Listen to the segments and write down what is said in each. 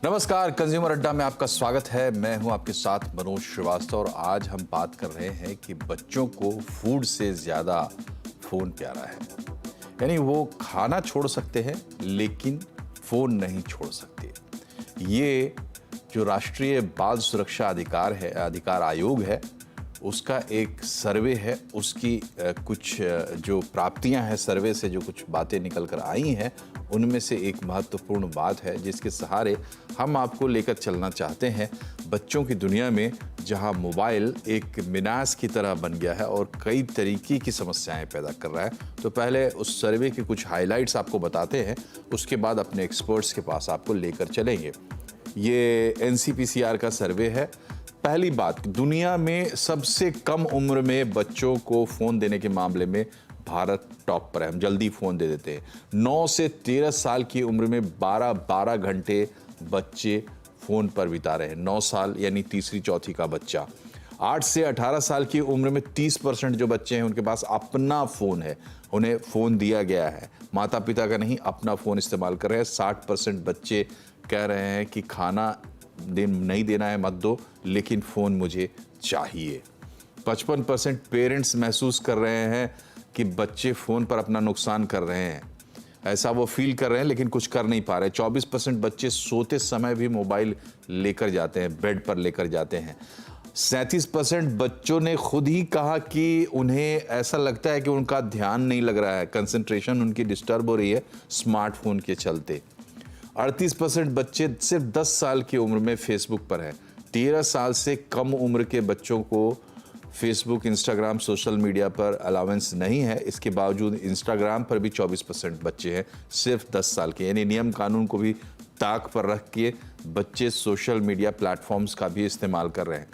नमस्कार, कंज्यूमर अड्डा में आपका स्वागत है। मैं हूं आपके साथ मनोज श्रीवास्तव और आज हम बात कर रहे हैं कि बच्चों को फूड से ज्यादा फोन प्यारा है। यानी वो खाना छोड़ सकते हैं लेकिन फोन नहीं छोड़ सकते। ये जो राष्ट्रीय बाल सुरक्षा अधिकार आयोग है, उसका एक सर्वे है। उसकी कुछ जो प्राप्तियां हैं सर्वे से, जो कुछ बातें निकल कर आई हैं, उनमें से एक महत्वपूर्ण बात है जिसके सहारे हम आपको लेकर चलना चाहते हैं बच्चों की दुनिया में, जहां मोबाइल एक मिनास की तरह बन गया है और कई तरीके की समस्याएं पैदा कर रहा है। तो पहले उस सर्वे के कुछ हाइलाइट्स आपको बताते हैं, उसके बाद अपने एक्सपर्ट्स के पास आपको लेकर चलेंगे। ये NCPCR का सर्वे है। पहली बात, दुनिया में सबसे कम उम्र में बच्चों को फ़ोन देने के मामले में भारत टॉप पर है। हम जल्दी फ़ोन दे देते हैं। 9 से 13 साल की उम्र में 12 घंटे बच्चे फ़ोन पर बिता रहे हैं। 9 साल यानी तीसरी चौथी का बच्चा। 8 से 18 साल की उम्र में 30% जो बच्चे हैं उनके पास अपना फ़ोन है, उन्हें फ़ोन दिया गया है, माता पिता का नहीं, अपना फ़ोन इस्तेमाल कर रहे हैं। 60% बच्चे कह रहे हैं कि खाना नहीं देना है मत दो, लेकिन फ़ोन मुझे चाहिए। 55% पेरेंट्स महसूस कर रहे हैं कि बच्चे फ़ोन पर अपना नुकसान कर रहे हैं। ऐसा वो फील कर रहे हैं लेकिन कुछ कर नहीं पा रहे। 24% बच्चे सोते समय भी मोबाइल लेकर जाते हैं, बेड पर लेकर जाते हैं। 37% बच्चों ने खुद ही कहा कि उन्हें ऐसा लगता है कि उनका ध्यान नहीं लग रहा है, कंसंट्रेशन उनकी डिस्टर्ब हो रही है स्मार्टफोन के चलते। 38% बच्चे सिर्फ 10 साल की उम्र में फेसबुक पर है। 13 साल से कम उम्र के बच्चों को फेसबुक, इंस्टाग्राम, सोशल मीडिया पर अलाउंस नहीं है। इसके बावजूद इंस्टाग्राम पर भी 24% बच्चे हैं सिर्फ 10 साल के। यानी नियम कानून को भी ताक पर रख के बच्चे सोशल मीडिया प्लेटफॉर्म्स का भी इस्तेमाल कर रहे हैं।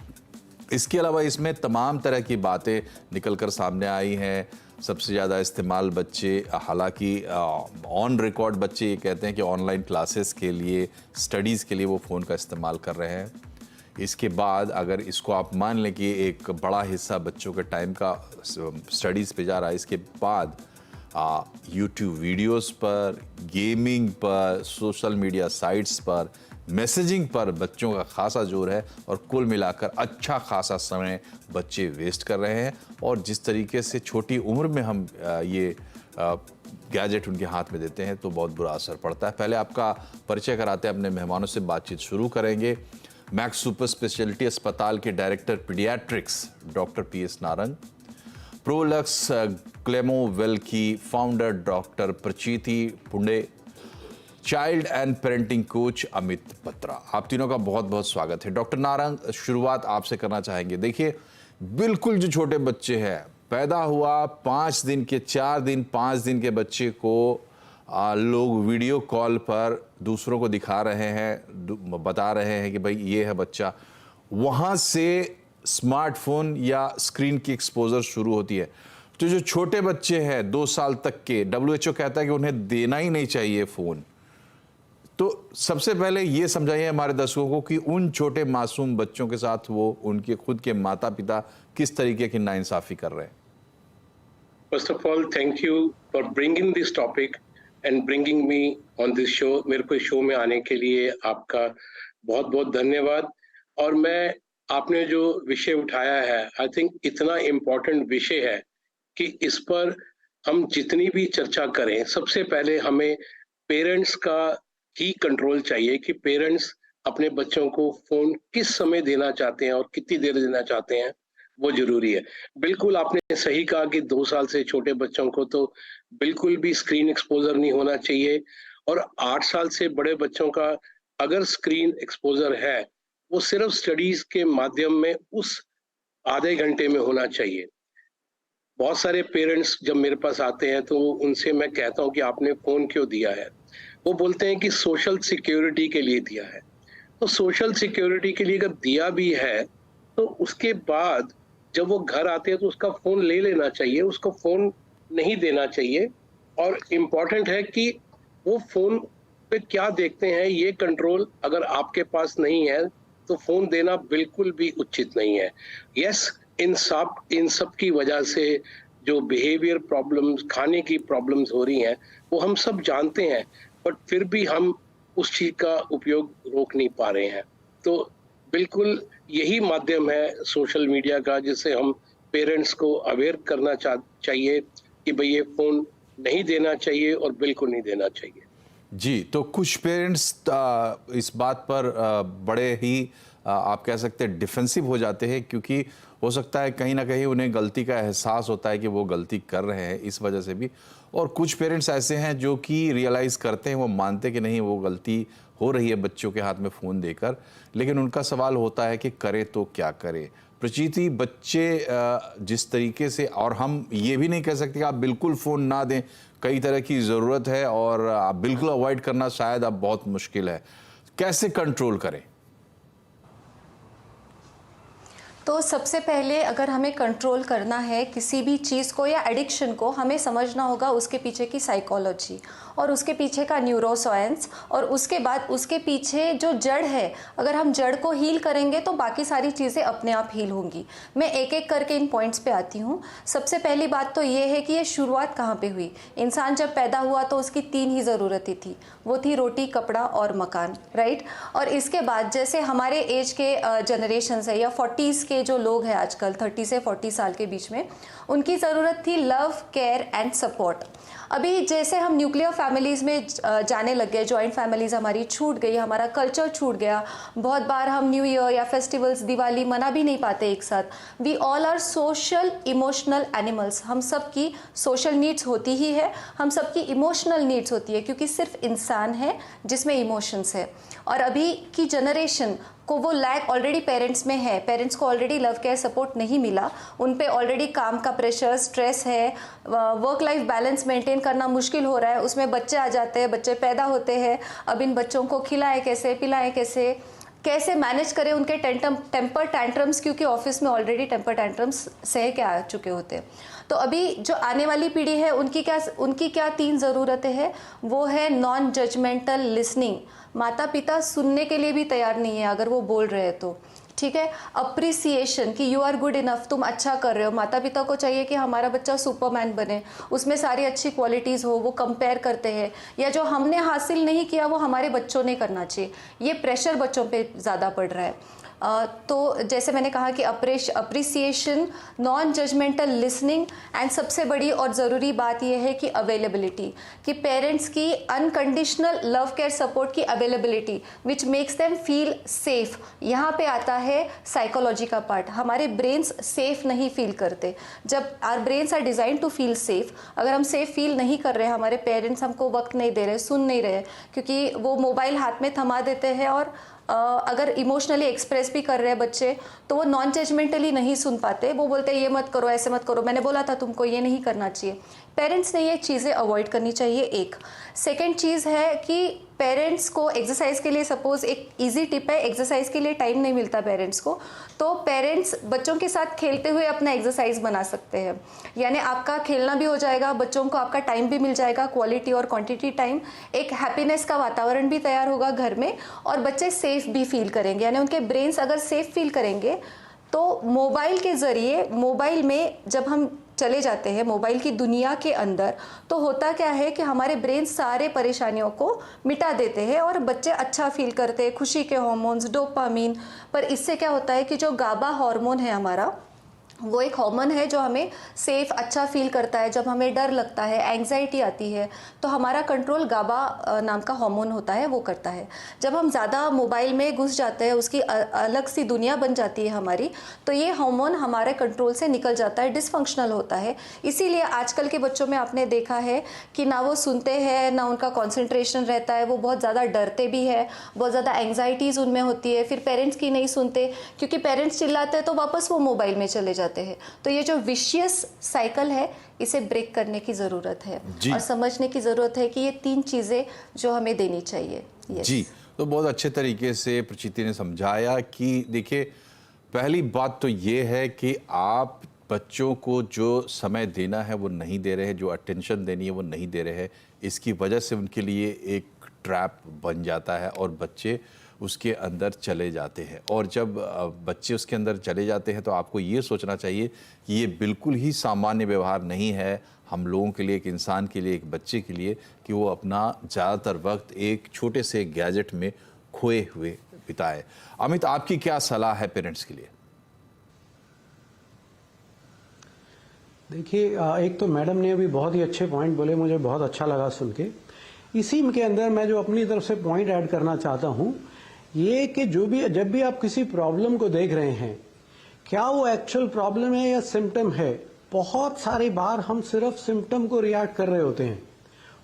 इसके अलावा इसमें तमाम तरह की बातें निकल कर सामने आई हैं। सबसे ज़्यादा इस्तेमाल बच्चे, हालांकि ऑन रिकॉर्ड बच्चे ये कहते हैं कि ऑनलाइन क्लासेस के लिए, स्टडीज़ के लिए वो फ़ोन का इस्तेमाल कर रहे हैं। इसके बाद अगर इसको आप मान लें कि एक बड़ा हिस्सा बच्चों के टाइम का स्टडीज़ पे जा रहा है, इसके बाद यूट्यूब वीडियोस पर, गेमिंग पर, सोशल मीडिया साइट्स पर, मैसेजिंग पर बच्चों का खासा जोर है और कुल मिलाकर अच्छा खासा समय बच्चे वेस्ट कर रहे हैं। और जिस तरीके से छोटी उम्र में हम ये गैजेट उनके हाथ में देते हैं तो बहुत बुरा असर पड़ता है। पहले आपका परिचय कराते हैं, अपने मेहमानों से बातचीत शुरू करेंगे। मैक्स सुपर स्पेशलिटी अस्पताल के director paediatrics doctor PS Narang, प्रोलक्स ग्लेमोवेल की founder doctor Prachiti Punde, child and parenting coach Amit Batra. आप तीनों का बहुत बहुत स्वागत है। डॉक्टर नारंग, शुरुआत आपसे करना चाहेंगे। देखिए, बिल्कुल जो छोटे बच्चे हैं, पैदा हुआ 5 दिन के, 4 दिन 5 दिन के बच्चे को लोग वीडियो कॉल पर दूसरों को दिखा रहे हैं, बता रहे हैं कि भाई ये है बच्चा। वहाँ से स्मार्टफोन या स्क्रीन की एक्सपोजर शुरू होती है। तो जो छोटे बच्चे हैं 2 साल तक के, WHO कहता है कि उन्हें देना ही नहीं चाहिए फ़ोन। तो सबसे पहले ये समझाइए हमारे दर्शकों को कि उन छोटे मासूम बच्चों के साथ वो उनके खुद के माता पिता किस तरीके की नाइंसाफ़ी कर रहे हैं। First of all, thank you for bringing this topic and bringing me on this show. मेरे को इस शो में आने के लिए आपका बहुत बहुत धन्यवाद। और मैं, आपने जो विषय उठाया है, आई थिंक इतना इम्पोर्टेंट विषय है कि इस पर हम जितनी भी चर्चा करें, सबसे पहले हमें पेरेंट्स का ही कंट्रोल चाहिए कि पेरेंट्स अपने बच्चों को फोन किस समय देना चाहते हैं और कितनी देर देना चाहते हैं, वो जरूरी है। बिल्कुल आपने सही कहा कि 2 साल से छोटे बच्चों को तो बिल्कुल भी स्क्रीन एक्सपोजर नहीं होना चाहिए, और 8 साल से बड़े बच्चों का अगर स्क्रीन एक्सपोजर है, वो सिर्फ स्टडीज के माध्यम में उस आधे घंटे में होना चाहिए। बहुत सारे पेरेंट्स जब मेरे पास आते हैं तो उनसे मैं कहता हूं कि आपने फोन क्यों दिया है, वो बोलते हैं कि सोशल सिक्योरिटी के लिए दिया है। तो सोशल सिक्योरिटी के लिए अगर दिया भी है तो उसके बाद जब वो घर आते हैं तो उसका फोन ले लेना चाहिए, उसको फोन नहीं देना चाहिए। और इम्पोर्टेंट है कि वो फोन पे क्या देखते हैं, ये कंट्रोल अगर आपके पास नहीं है तो फोन देना बिल्कुल भी उचित नहीं है। यस, इन सब की वजह से जो बिहेवियर प्रॉब्लम्स, खाने की प्रॉब्लम्स हो रही हैं, वो हम सब जानते हैं, बट फिर भी हम उस चीज का उपयोग रोक नहीं पा रहे हैं। तो बिल्कुल यही माध्यम है सोशल मीडिया का, जिससे हम पेरेंट्स को अवेयर करना चाहिए कि भाई ये फोन नहीं देना चाहिए और बिल्कुल नहीं देना चाहिए। जी, तो कुछ पेरेंट्स इस बात पर बड़े ही आप कह सकते हैं डिफेंसिव हो जाते हैं, क्योंकि हो सकता है कहीं ना कहीं उन्हें गलती का एहसास होता है कि वो गलती कर रहे हैं, इस वजह से भी। और कुछ पेरेंट्स ऐसे हैं जो कि रियलाइज़ करते हैं, वो मानते कि नहीं वो गलती हो रही है बच्चों के हाथ में फ़ोन देकर, लेकिन उनका सवाल होता है कि करे तो क्या करे। प्रचिति, बच्चे जिस तरीके से, और हम ये भी नहीं कह सकते कि आप बिल्कुल फ़ोन ना दें, कई तरह की ज़रूरत है और आप बिल्कुल अवॉइड करना शायद अब बहुत मुश्किल है। कैसे कंट्रोल करें? तो सबसे पहले अगर हमें कंट्रोल करना है किसी भी चीज़ को या एडिक्शन को, हमें समझना होगा उसके पीछे की साइकोलॉजी और उसके पीछे का न्यूरोसाइंस, और उसके बाद उसके पीछे जो जड़ है, अगर हम जड़ को हील करेंगे तो बाकी सारी चीज़ें अपने आप हील होंगी। मैं एक एक करके इन पॉइंट्स पे आती हूँ। सबसे पहली बात तो ये है कि ये शुरुआत कहाँ पे हुई। इंसान जब पैदा हुआ तो उसकी 3 ही ज़रूरतें थी, वो थी रोटी, कपड़ा और मकान, राइट। और इसके बाद जैसे हमारे एज के जनरेशन्स है या 40s के जो लोग हैं आजकल, 30 से 40 साल के बीच में, उनकी ज़रूरत थी लव, केयर एंड सपोर्ट। अभी जैसे हम न्यूक्लियर फैमिलीज़ में जाने लग गए, जॉइंट फैमिलीज़ हमारी छूट गई, हमारा कल्चर छूट गया। बहुत बार हम न्यू ईयर या फेस्टिवल्स, दिवाली मना भी नहीं पाते एक साथ। We all are social emotional animals. हम सब की सोशल नीड्स होती ही है, हम सब की इमोशनल नीड्स होती है, क्योंकि सिर्फ इंसान है जिसमें इमोशंस है। और अभी की जनरेशन को वो लैक ऑलरेडी पेरेंट्स में है। पेरेंट्स को ऑलरेडी लव केयर सपोर्ट नहीं मिला, उन पे ऑलरेडी काम का प्रेशर, स्ट्रेस है, वर्क लाइफ बैलेंस मेंटेन करना मुश्किल हो रहा है। उसमें बच्चे आ जाते हैं, बच्चे पैदा होते हैं। अब इन बच्चों को खिलाएं कैसे, पिलाएं कैसे, कैसे मैनेज करें उनके टेम्पर टैंट्रम्स, क्योंकि ऑफिस में ऑलरेडी टेम्पर टैंट्रम्स सह के आ चुके होते हैं। तो अभी जो आने वाली पीढ़ी है उनकी क्या 3 ज़रूरतें हैं। वो है नॉन जजमेंटल लिसनिंग। माता पिता सुनने के लिए भी तैयार नहीं है अगर वो बोल रहे हैं तो, ठीक है। अप्रिसिएशन कि यू आर गुड इनफ, तुम अच्छा कर रहे हो। माता पिता को चाहिए कि हमारा बच्चा सुपरमैन बने, उसमें सारी अच्छी क्वालिटीज़ हो। वो कंपेयर करते हैं, या जो हमने हासिल नहीं किया वो हमारे बच्चों ने करना चाहिए। ये प्रेशर बच्चों पे ज़्यादा पड़ रहा है। तो जैसे मैंने कहा कि appreciation, non judgemental listening, and सबसे बड़ी और ज़रूरी बात यह है कि अवेलेबिलिटी, कि पेरेंट्स की अनकंडीशनल लव केयर सपोर्ट की availability which makes them feel safe. यहाँ पे आता है साइकोलॉजी का पार्ट। हमारे ब्रेन्स सेफ नहीं फील करते। जब our brains are design to feel safe, अगर हम सेफ फील नहीं कर रहे, हमारे पेरेंट्स हमको वक्त नहीं दे रहे, सुन नहीं रहे, क्योंकि वो मोबाइल हाथ में थमा देते हैं, और अगर इमोशनली एक्सप्रेस भी कर रहे हैं बच्चे तो वो नॉन जजमेंटली नहीं सुन पाते। वो बोलते हैं ये मत करो, ऐसे मत करो, मैंने बोला था तुमको ये नहीं करना चाहिए। पेरेंट्स ने ये चीज़ें अवॉइड करनी चाहिए। एक सेकंड चीज़ है कि पेरेंट्स को एक्सरसाइज के लिए, सपोज एक इजी टिप है, एक्सरसाइज के लिए टाइम नहीं मिलता पेरेंट्स को, तो पेरेंट्स बच्चों के साथ खेलते हुए अपना एक्सरसाइज बना सकते हैं। यानी आपका खेलना भी हो जाएगा, बच्चों को आपका टाइम भी मिल जाएगा, क्वालिटी और क्वांटिटी टाइम। एक हैप्पीनेस का वातावरण भी तैयार होगा घर में, और बच्चे सेफ भी फील करेंगे। यानी उनके ब्रेन्स अगर सेफ फील करेंगे तो मोबाइल के ज़रिए, मोबाइल में जब हम चले जाते हैं मोबाइल की दुनिया के अंदर, तो होता क्या है कि हमारे ब्रेन सारे परेशानियों को मिटा देते हैं और बच्चे अच्छा फील करते हैं, खुशी के हार्मोन्स, डोपामीन। पर इससे क्या होता है कि जो गाबा हार्मोन है हमारा, वो एक हार्मोन है जो हमें सेफ, अच्छा फील करता है। जब हमें डर लगता है, एंग्जाइटी आती है, तो हमारा कंट्रोल गाबा नाम का हार्मोन होता है, वो करता है। जब हम ज़्यादा मोबाइल में घुस जाते हैं, उसकी अलग सी दुनिया बन जाती है हमारी, तो ये हार्मोन हमारे कंट्रोल से निकल जाता है, डिसफंक्शनल होता है। इसीलिए आजकल के बच्चों में आपने देखा है कि ना वो सुनते हैं, ना उनका कॉन्सेंट्रेशन रहता है, वो बहुत ज़्यादा डरते भी है, बहुत ज़्यादा एंग्जाइटीज़ उनमें होती है। फिर पेरेंट्स की नहीं सुनते, क्योंकि पेरेंट्स चिल्लाते हैं तो वापस वो मोबाइल में चले जाते हैं। तो ये जो विशियस साइकिल है, इसे ब्रेक करने की ज़रूरत है और समझने की ज़रूरत है कि ये 3 चीज़ें जो हमें देनी चाहिए। जी, तो बहुत अच्छे तरीके से प्रचिति ने समझाया कि देखिए, पहली बात तो ये है कि आप बच्चों को जो समय देना है वो नहीं दे रहे हैं, जो अटेंशन देनी है वो नहीं दे रहे हैं। इसकी वजह से उनके लिए एक ट्रैप बन जाता है और बच्चे उसके अंदर चले जाते हैं। और जब बच्चे उसके अंदर चले जाते हैं तो आपको ये सोचना चाहिए कि ये बिल्कुल ही सामान्य व्यवहार नहीं है, हम लोगों के लिए, एक इंसान के लिए, एक बच्चे के लिए, कि वो अपना ज़्यादातर वक्त एक छोटे से गैजेट में खोए हुए बिताए। अमित, आपकी क्या सलाह है पेरेंट्स के लिए? देखिए, एक तो मैडम ने अभी बहुत ही अच्छे पॉइंट बोले, मुझे बहुत अच्छा लगा सुन के। इसी के अंदर मैं जो अपनी तरफ से पॉइंट ऐड करना चाहता हूँ, ये कि जब भी आप किसी प्रॉब्लम को देख रहे हैं, क्या वो एक्चुअल प्रॉब्लम है या सिम्टम है। बहुत सारी बार हम सिर्फ सिम्टम को रिएक्ट कर रहे होते हैं।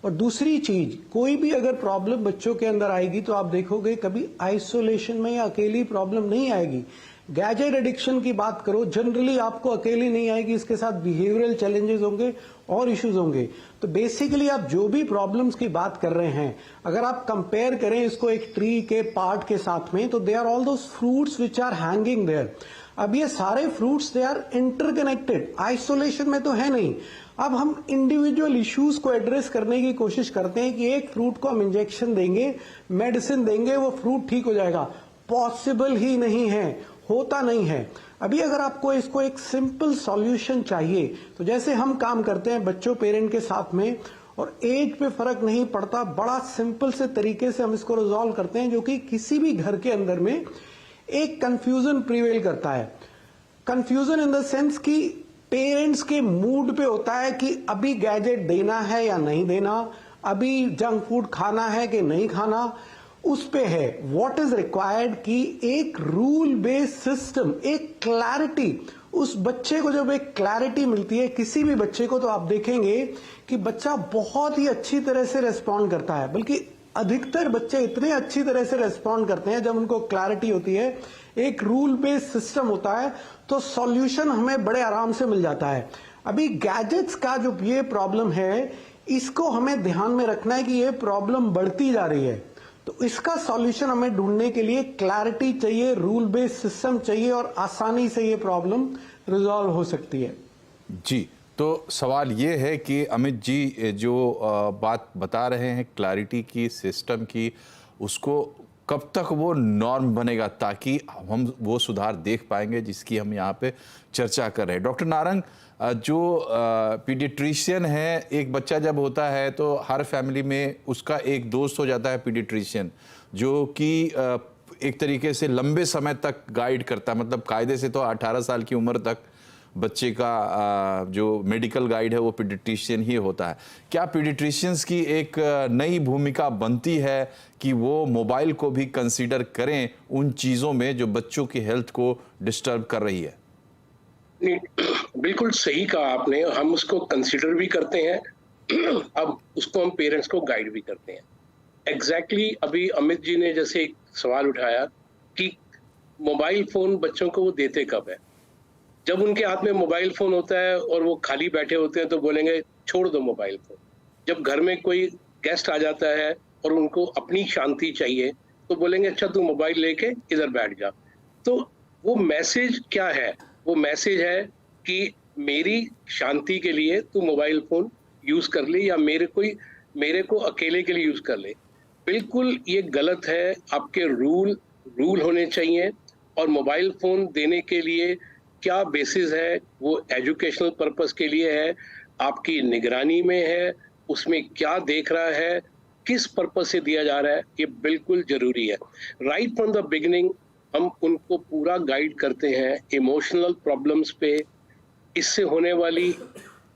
और दूसरी चीज, कोई भी अगर प्रॉब्लम बच्चों के अंदर आएगी तो आप देखोगे कभी आइसोलेशन में या अकेली प्रॉब्लम नहीं आएगी। गैजेट एडिक्शन की बात करो, जनरली आपको अकेली नहीं आएगी, इसके साथ बिहेवियरल चैलेंजेस होंगे और इश्यूज होंगे। तो बेसिकली आप जो भी प्रॉब्लम्स की बात कर रहे हैं, अगर आप कंपेयर करें इसको एक ट्री के पार्ट के साथ में, तो they are all those fruits which are hanging there. अब ये सारे fruits they are interconnected, isolation में तो है नहीं। अब हम इंडिविजुअल इश्यूज को एड्रेस करने की कोशिश करते हैं कि एक फ्रूट को हम इंजेक्शन देंगे, मेडिसिन देंगे, वो फ्रूट ठीक हो जाएगा। पॉसिबल ही नहीं है, होता नहीं है। अभी अगर आपको इसको एक सिंपल सॉल्यूशन चाहिए, तो जैसे हम काम करते हैं बच्चों पेरेंट के साथ में, और एज पे फर्क नहीं पड़ता, बड़ा सिंपल से तरीके से हम इसको रिजॉल्व करते हैं, जो कि किसी भी घर के अंदर में एक कंफ्यूजन प्रिवेल करता है। कंफ्यूजन इन द सेंस कि पेरेंट्स के मूड पे होता है कि अभी गैजेट देना है या नहीं देना, अभी जंक फूड खाना है कि नहीं खाना, उस पे है। व्हाट इज रिक्वायर्ड कि एक रूल बेस्ड सिस्टम, एक क्लैरिटी, उस बच्चे को जब एक क्लैरिटी मिलती है, किसी भी बच्चे को, तो आप देखेंगे कि बच्चा बहुत ही अच्छी तरह से रेस्पॉन्ड करता है। बल्कि अधिकतर बच्चे इतने अच्छी तरह से रेस्पॉन्ड करते हैं जब उनको क्लैरिटी होती है, एक रूल बेस्ड सिस्टम होता है, तो सॉल्यूशन हमें बड़े आराम से मिल जाता है। अभी गैजेट्स का जो ये प्रॉब्लम है, इसको हमें ध्यान में रखना है कि ये प्रॉब्लम बढ़ती जा रही है। तो इसका सॉल्यूशन हमें ढूंढने के लिए क्लैरिटी चाहिए, रूल बेस्ड सिस्टम चाहिए, और आसानी से ये प्रॉब्लम रिजॉल्व हो सकती है। जी, तो सवाल ये है कि अमित जी जो बात बता रहे हैं क्लैरिटी की, सिस्टम की, उसको कब तक वो नॉर्म बनेगा ताकि हम वो सुधार देख पाएंगे जिसकी हम यहाँ पे चर्चा कर रहे हैं? डॉक्टर नारंग, जो पीडियाट्रिशियन है, एक बच्चा जब होता है तो हर फैमिली में उसका एक दोस्त हो जाता है पीडियाट्रिशियन, जो कि एक तरीके से लंबे समय तक गाइड करता है। मतलब कायदे से तो 18 साल की उम्र तक बच्चे का जो मेडिकल गाइड है वो पीडियाट्रिशियन ही होता है। क्या पीडियाट्रिशियंस की एक नई भूमिका बनती है कि वो मोबाइल को भी कंसीडर करें उन चीज़ों में जो बच्चों की हेल्थ को डिस्टर्ब कर रही है? बिल्कुल सही कहा आपने, हम उसको कंसीडर भी करते हैं, अब उसको हम पेरेंट्स को गाइड भी करते हैं। एग्जैक्टली अभी अमित जी ने जैसे एक सवाल उठाया कि मोबाइल फोन बच्चों को वो देते कब है। जब उनके हाथ में मोबाइल फोन होता है और वो खाली बैठे होते हैं तो बोलेंगे छोड़ दो मोबाइल फोन। जब घर में कोई गेस्ट आ जाता है और उनको अपनी शांति चाहिए तो बोलेंगे अच्छा तू मोबाइल लेके इधर बैठ जा। तो वो मैसेज क्या है? वो मैसेज है कि मेरी शांति के लिए तू मोबाइल फोन यूज कर ले, या मेरे को अकेले के लिए यूज कर ले। बिल्कुल ये गलत है। आपके रूल होने चाहिए। और मोबाइल फोन देने के लिए क्या बेसिस है? वो एजुकेशनल पर्पस के लिए है, आपकी निगरानी में है, उसमें क्या देख रहा है, किस पर्पस से दिया जा रहा है, ये बिल्कुल जरूरी है। राइट फ्रॉम द बिगिनिंग हम उनको पूरा गाइड करते हैं इमोशनल प्रॉब्लम्स पे, इससे होने वाली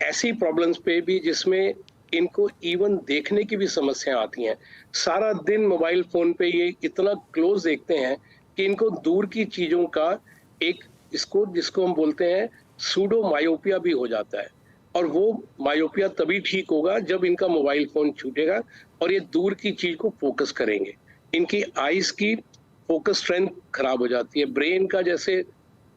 ऐसी प्रॉब्लम्स पे भी जिसमें इनको इवन देखने की भी समस्या आती हैं। सारा दिन मोबाइल फोन पे ये इतना क्लोज देखते हैं कि इनको दूर की चीजों का एक जिसको हम बोलते हैं सूडो मायोपिया भी हो जाता है। और वो मायोपिया तभी ठीक होगा जब इनका मोबाइल फोन छूटेगा और ये दूर की चीज को फोकस करेंगे। इनकी आईज की फोकस स्ट्रेंथ खराब हो जाती है। ब्रेन का, जैसे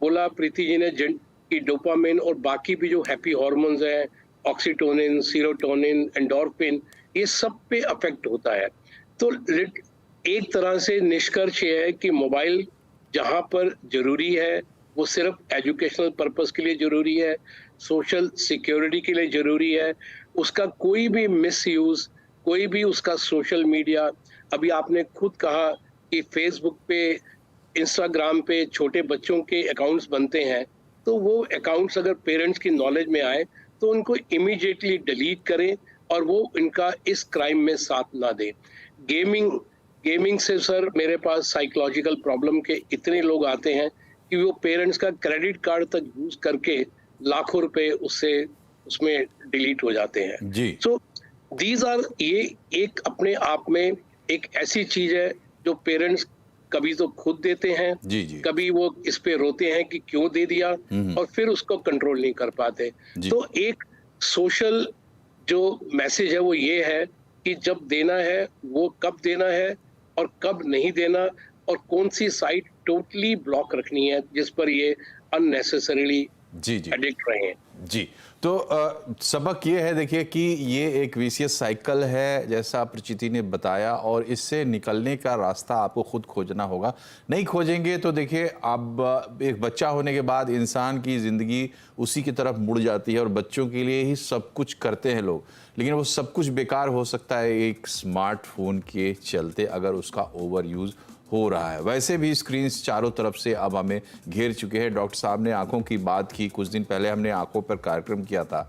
बोला प्रीति जी ने, कि डोपामिन और बाकी भी जो हैप्पी हार्मोन्स हैं, ऑक्सीटोनिन, सीरोटोनिन, एंडोर्फिन, ये सब पे अफेक्ट होता है। तो एक तरह से निष्कर्ष ये है कि मोबाइल जहां पर जरूरी है वो सिर्फ एजुकेशनल पर्पस के लिए जरूरी है, सोशल सिक्योरिटी के लिए जरूरी है। उसका कोई भी मिसयूज, कोई भी उसका सोशल मीडिया, अभी आपने खुद कहा कि फेसबुक पे, इंस्टाग्राम पे छोटे बच्चों के अकाउंट्स बनते हैं, तो वो अकाउंट्स अगर पेरेंट्स की नॉलेज में आए तो उनको इमीडिएटली डिलीट करें और वो इनका इस क्राइम में साथ ना दें। गेमिंग से सर मेरे पास साइकोलॉजिकल प्रॉब्लम के इतने लोग आते हैं कि वो पेरेंट्स का क्रेडिट कार्ड तक यूज करके लाखों रुपए उसमें डिलीट हो जाते हैं जी। सो दीज आर, ये एक अपने आप में एक ऐसी चीज है जो पेरेंट्स कभी तो खुद देते हैं, जी जी। कभी वो इस पे रोते हैं कि क्यों दे दिया, और फिर उसको कंट्रोल नहीं कर पाते। तो एक सोशल जो मैसेज है वो ये है कि जब देना है वो कब देना है और कब नहीं देना, और कौन सी साइट टोटली ब्लॉक रखनी है जिस पर ये अननेसेसरीली जी जी एडिक्ट रहे हैं। जी। तो सबक ये है देखिए कि ये एक विशियस साइकिल है जैसा प्रचिति ने बताया, और इससे निकलने का रास्ता आपको खुद खोजना होगा। नहीं खोजेंगे तो देखिए अब एक बच्चा होने के बाद इंसान की ज़िंदगी उसी की तरफ मुड़ जाती है और बच्चों के लिए ही सब कुछ करते हैं लोग, लेकिन वो सब कुछ बेकार हो सकता है एक स्मार्टफोन के चलते अगर उसका ओवर यूज़ हो रहा है। वैसे भी स्क्रीन्स चारों तरफ से अब हमें घेर चुके हैं। डॉक्टर साहब ने आंखों की बात की, कुछ दिन पहले हमने आंखों पर कार्यक्रम किया था,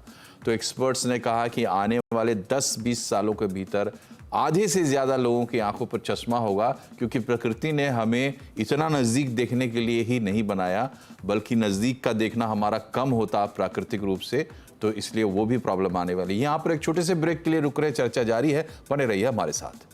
तो एक्सपर्ट्स ने कहा कि आने वाले 10-20 सालों के भीतर आधे से ज़्यादा लोगों की आंखों पर चश्मा होगा, क्योंकि प्रकृति ने हमें इतना नज़दीक देखने के लिए ही नहीं बनाया, बल्कि नज़दीक का देखना हमारा कम होता प्राकृतिक रूप से, तो इसलिए वो भी प्रॉब्लम आने वाली है। यहाँ पर एक छोटे से ब्रेक के लिए रुक रहे, चर्चा जारी है, बने रहिए हमारे साथ।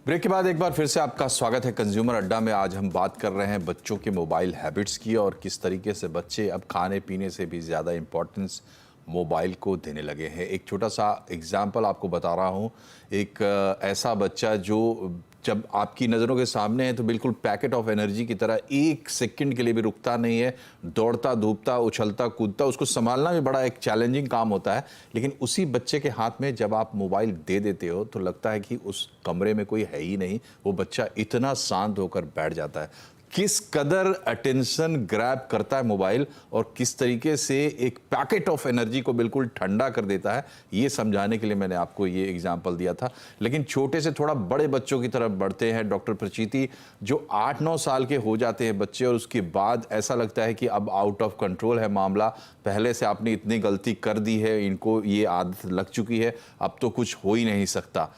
ब्रेक के बाद एक बार फिर से आपका स्वागत है कंज्यूमर अड्डा में। आज हम बात कर रहे हैं बच्चों के मोबाइल हैबिट्स की और किस तरीके से बच्चे अब खाने पीने से भी ज़्यादा इम्पोर्टेंस मोबाइल को देने लगे हैं। एक छोटा सा एग्जाम्पल आपको बता रहा हूँ। एक ऐसा बच्चा जो जब आपकी नज़रों के सामने है तो बिल्कुल पैकेट ऑफ एनर्जी की तरह एक सेकंड के लिए भी रुकता नहीं है, दौड़ता धूपता उछलता कूदता, उसको संभालना भी बड़ा एक चैलेंजिंग काम होता है। लेकिन उसी बच्चे के हाथ में जब आप मोबाइल दे देते हो तो लगता है कि उस कमरे में कोई है ही नहीं, वो बच्चा इतना शांत होकर बैठ जाता है। किस कदर अटेंशन ग्रैब करता है मोबाइल और किस तरीके से एक पैकेट ऑफ एनर्जी को बिल्कुल ठंडा कर देता है, ये समझाने के लिए मैंने आपको ये एग्जांपल दिया था। लेकिन छोटे से थोड़ा बड़े बच्चों की तरफ बढ़ते हैं। डॉक्टर प्रचिति, जो 8-9 साल के हो जाते हैं बच्चे और उसके बाद ऐसा लगता है कि अब आउट ऑफ कंट्रोल है मामला, पहले से आपने इतनी गलती कर दी है, इनको ये आदत लग चुकी है, अब तो कुछ हो ही नहीं सकता।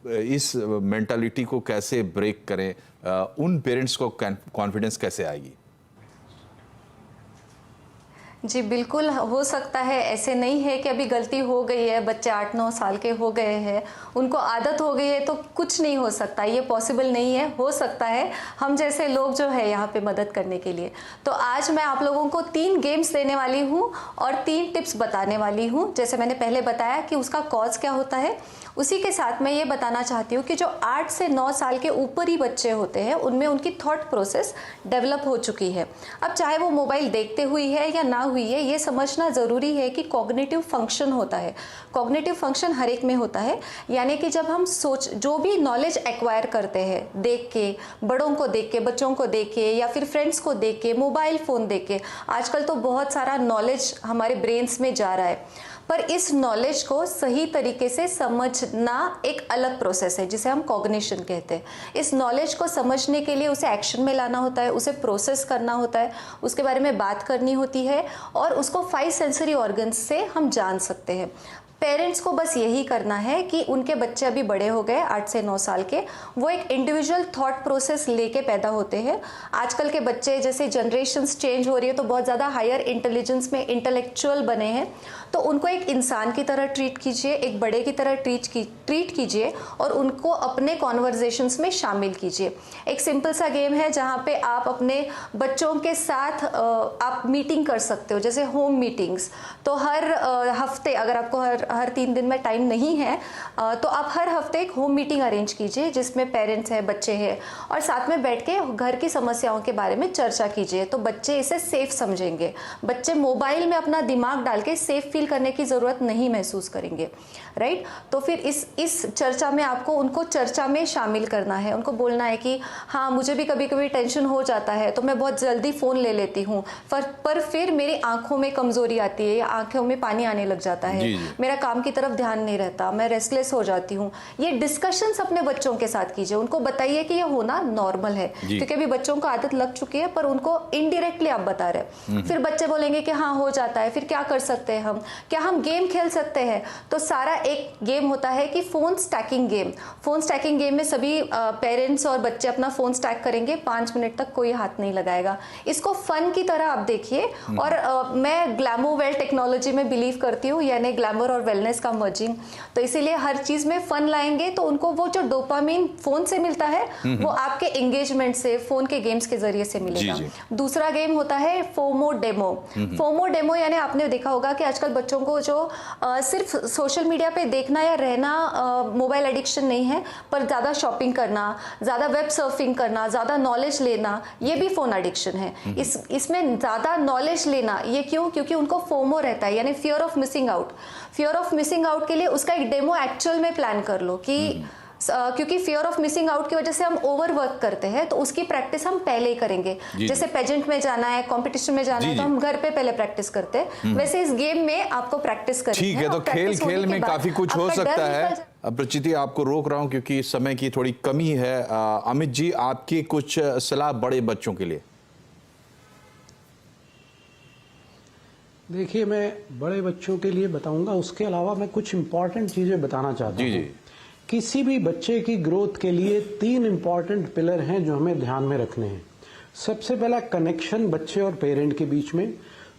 इस मेंटालिटी को कैसे ब्रेक करें? उन पेरेंट्स को कॉन्फिडेंस कैसे आएगी? जी बिल्कुल हो सकता है। ऐसे नहीं है कि अभी गलती हो गई है, बच्चे 8-9 साल के हो गए हैं, उनको आदत हो गई है तो कुछ नहीं हो सकता, ये पॉसिबल नहीं है। हो सकता है हम जैसे लोग जो है यहाँ पे मदद करने के लिए। तो आज मैं आप लोगों को 3 गेम्स देने वाली हूँ और 3 टिप्स बताने वाली हूँ। जैसे मैंने पहले बताया कि उसका कॉज क्या होता है, उसी के साथ मैं ये बताना चाहती हूँ कि जो 8 से 9 साल के ऊपर ही बच्चे होते हैं उनमें उनकी थॉट प्रोसेस डेवलप हो चुकी है। अब चाहे वो मोबाइल देखते हुई है या ना हुई है, ये समझना ज़रूरी है कि कॉग्निटिव फंक्शन होता है। कॉग्निटिव फंक्शन हर एक में होता है, यानी कि जब हम जो भी नॉलेज एक्वायर करते हैं देख के, बड़ों को देख के, बच्चों को देख के या फिर फ्रेंड्स को देख के, मोबाइल फ़ोन देख के, आजकल तो बहुत सारा नॉलेज हमारे ब्रेन्स में जा रहा है। पर इस नॉलेज को सही तरीके से समझना एक अलग प्रोसेस है जिसे हम कॉग्निशन कहते हैं। इस नॉलेज को समझने के लिए उसे एक्शन में लाना होता है, उसे प्रोसेस करना होता है, उसके बारे में बात करनी होती है और उसको 5 सेंसरी ऑर्गन्स से हम जान सकते हैं। पेरेंट्स को बस यही करना है कि उनके बच्चे अभी बड़े हो गए 8 से 9 साल के, वो एक इंडिविजुअल थॉट प्रोसेस लेके पैदा होते हैं। आजकल के बच्चे जैसे जनरेशन्स चेंज हो रही है तो बहुत ज़्यादा हायर इंटेलिजेंस में इंटेलेक्चुअल बने हैं, तो उनको एक इंसान की तरह ट्रीट कीजिए, एक बड़े की तरह ट्रीट कीजिए और उनको अपने कॉन्वर्जेशंस में शामिल कीजिए। एक सिंपल सा गेम है जहाँ पे आप अपने बच्चों के साथ आप मीटिंग कर सकते हो, जैसे होम मीटिंग्स। तो हर हफ्ते, अगर आपको हर हर 3 दिन में टाइम नहीं है, तो आप हर हफ्ते एक होम मीटिंग अरेंज कीजिए जिसमें पेरेंट्स हैं, बच्चे हैं, और साथ में बैठ के घर की समस्याओं के बारे में चर्चा कीजिए, तो बच्चे इसे सेफ समझेंगे। बच्चे मोबाइल में अपना दिमाग डाल के सेफ फील करने की ज़रूरत नहीं महसूस करेंगे, राइट। तो फिर इस चर्चा में आपको उनको चर्चा में शामिल करना है, उनको बोलना है कि हाँ, मुझे भी कभी कभी टेंशन हो जाता है तो मैं बहुत जल्दी फ़ोन ले लेती हूँ, पर फिर मेरी आंखों में कमज़ोरी आती है या आंखों में पानी आने लग जाता है, मेरा काम की तरफ ध्यान नहीं रहता, मैं रेस्टलेस हो जाती हूँ। ये डिस्कशंस अपने बच्चों के साथ कीजिए, उनको बताइए कि ये होना नॉर्मल है, क्योंकि अभी बच्चों को आदत लग चुकी है पर उनको इनडायरेक्टली आप बता रहे। फिर बच्चे बोलेंगे कि हाँ हो जाता है, फिर क्या कर सकते हैं हम, क्या हम गेम खेल सकते हैं? तो सारा एक गेम होता है कि phone stacking game. Phone stacking game में सभी पेरेंट्स और बच्चे अपना फ़ोन स्टैक करेंगे, 5 मिनट तक कोई हाथ नहीं लगाएगा। इसको फन की तरह आप देखिए। और मैं ग्लैमोवेल टेक्नोलॉजी में बिलीव करती हूँ, यानी ग्लैमर और वेलनेस का मर्जिंग। तो इसीलिए हर चीज़ में फन लाएंगे तो उनको वो जो डोपामिन फ़ोन से मिलता है वो आपके एंगेजमेंट से, फ़ोन के गेम्स के जरिए से मिलेगा। दूसरा गेम होता है फोमो डेमो। फोमो डेमो यानी आपने देखा होगा कि आजकल बच्चों को जो सिर्फ सोशल मीडिया पे देखना या रहना मोबाइल एडिक्शन नहीं है, पर ज़्यादा शॉपिंग करना, ज़्यादा वेब सर्फिंग करना, ज़्यादा नॉलेज लेना, ये भी फ़ोन एडिक्शन है। इसमें ज़्यादा नॉलेज लेना, ये क्यों? क्योंकि उनको फोमो रहता है, यानी fear of missing out. Fear of missing out के लिए उसका एक डेमो एक्चुअल में प्लान कर लो कि क्योंकि फियर ऑफ मिसिंग आउट की वजह से हम ओवरवर्क करते हैं, तो उसकी प्रैक्टिस हम पहले ही करेंगे। जैसे पेजेंट में जाना है, कंपटीशन में जाना है, तो हम घर पे पहले प्रैक्टिस करते हैं, वैसे इस गेम में आपको प्रैक्टिस करनी है। ठीक है, तो खेल में काफी कुछ हो सकता है। प्रचिति, आपको रोक रहा हूं क्योंकि समय की थोड़ी कमी है। अमित जी, आपकी कुछ सलाह बड़े बच्चों के लिए? देखिए, मैं बड़े बच्चों के लिए बताऊंगा, उसके अलावा मैं कुछ इंपॉर्टेंट चीजें बताना चाहता हूँ। किसी भी बच्चे की ग्रोथ के लिए 3 इंपॉर्टेंट पिलर हैं जो हमें ध्यान में रखने हैं। सबसे पहला कनेक्शन बच्चे और पेरेंट के बीच में,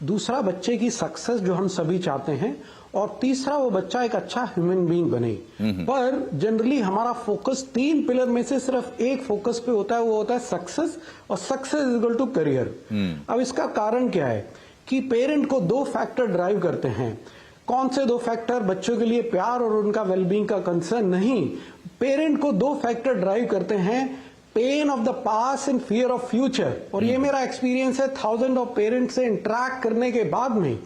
दूसरा बच्चे की सक्सेस जो हम सभी चाहते हैं, और तीसरा वो बच्चा एक अच्छा ह्यूमन बीइंग बने। पर जनरली हमारा फोकस 3 पिलर में से सिर्फ एक फोकस पे होता है, वो होता है सक्सेस, और success is equal to career. अब इसका कारण क्या है कि पेरेंट को 2 फैक्टर ड्राइव करते हैं। कौन से 2 फैक्टर? बच्चों के लिए प्यार और उनका वेलबींग का कंसर्न नहीं। पेरेंट को 2 फैक्टर ड्राइव करते हैं, pain of the past and fear of future. और ये मेरा एक्सपीरियंस है 1000 ऑफ पेरेंट्स से इंटरेक्ट करने के बाद में।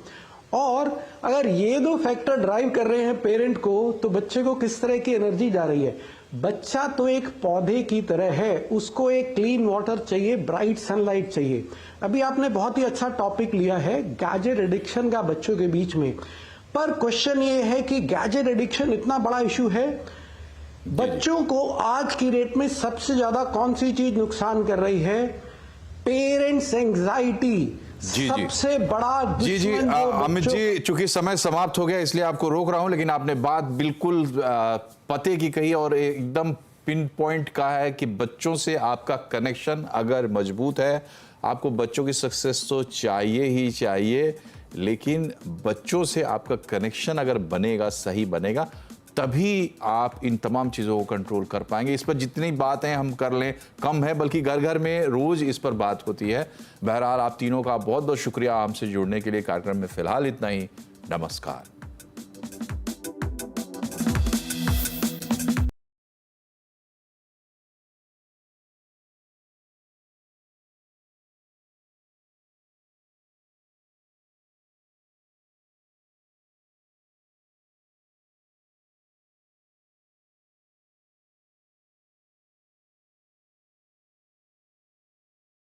और अगर ये 2 फैक्टर ड्राइव कर रहे हैं पेरेंट को, तो बच्चे को किस तरह की एनर्जी जा रही है? बच्चा तो एक पौधे की तरह है, उसको एक क्लीन वाटर चाहिए, ब्राइट सनलाइट चाहिए। अभी आपने बहुत ही अच्छा टॉपिक लिया है गैजेट एडिक्शन का बच्चों के बीच में। पर क्वेश्चन ये है कि गैजेट एडिक्शन इतना बड़ा इशू है, बच्चों को आज की डेट में सबसे ज्यादा कौन सी चीज नुकसान कर रही है? पेरेंट्स एंजाइटी सबसे बड़ा दुश्मन। अमित जी, चूंकि समय समाप्त हो गया इसलिए आपको रोक रहा हूं, लेकिन आपने बात बिल्कुल पते की कही और एकदम पिन पॉइंट कहा है कि बच्चों से आपका कनेक्शन अगर मजबूत है, आपको बच्चों की सक्सेस तो चाहिए ही चाहिए, लेकिन बच्चों से आपका कनेक्शन अगर बनेगा, सही बनेगा, तभी आप इन तमाम चीज़ों को कंट्रोल कर पाएंगे। इस पर जितनी बातें हम कर लें कम है, बल्कि घर घर में रोज इस पर बात होती है। बहरहाल, आप तीनों का बहुत बहुत शुक्रिया हमसे जुड़ने के लिए। कार्यक्रम में फिलहाल इतना ही। नमस्कार।